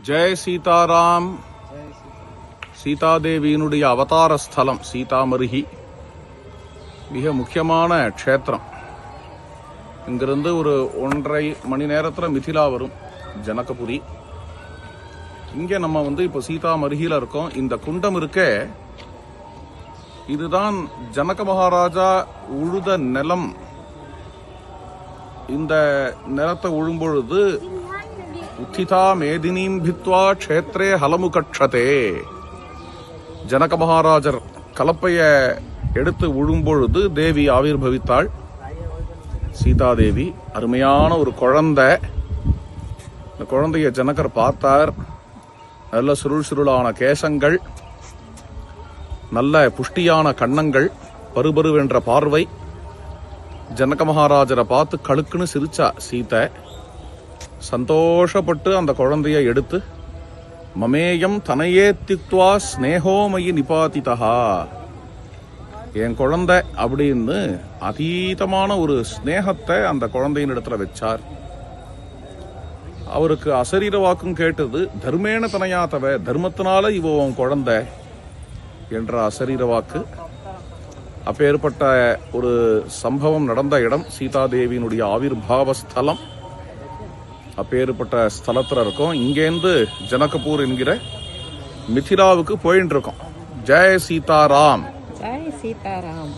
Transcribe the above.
ஜெய் சீதாராம். சீதாதேவியினுடைய அவதார ஸ்தலம் சீதாமருகி மிக முக்கியமான க்ஷேத்திரம். இங்கிருந்து ஒரு 1.5 மணி நேரத்தில் மிதிலா வரும், ஜனகபுரி. இங்கே நம்ம இப்போ சீதாமருகியில் இருக்கோம். இந்த குண்டம் இருக்க, இதுதான் ஜனக மகாராஜா உழுத நிலம். இந்த நிலத்தை உழும்பொழுது உத்திதா மேதினீம் பித்வா க்ஷேத்ரே ஹலமுகட்சதே. ஜனக மகாராஜர் கலப்பைய எடுத்து உழும்பொழுது தேவி ஆவிர்பவித்தாள், சீதாதேவி. அருமையான ஒரு குழந்தை. இந்த குழந்தைய ஜனகர் பார்த்தார். நல்ல சுருளான கேசங்கள், நல்ல புஷ்டியான கன்னங்கள், பருபருவென்ற பார்வை. ஜனக மகாராஜரை பார்த்து கழுக்குன்னு சிரிச்சா சீதை. சந்தோஷப்பட்டு அந்த குழந்தைய எடுத்து மமேயம் தனையே திக்வா ஸ்னேகோமயி நிபாதிதா, என் குழந்தை அப்படின்னு அதீதமான ஒரு ஸ்னேகத்தை அந்த குழந்தையின் இடத்துல வச்சார். அவருக்கு அசரீர வாக்கும் கேட்டது, தர்மேன தனையாதவ, தர்மத்தினால இவ உன் குழந்தை என்ற அசரீர வாக்கு. அப்பேற்பட்ட ஒரு சம்பவம் நடந்த இடம் சீதாதேவியினுடைய ஆவிர்பாவ ஸ்தலம். அப்பேற்பட்ட ஸ்தலத்தில் இருக்கோம். இங்கேருந்து ஜனகபூர் என்கிற மிதிலாவுக்கு போயிட்டு இருக்கோம். ஜெய் சீதாராம். ஜெய் சீதாராம்.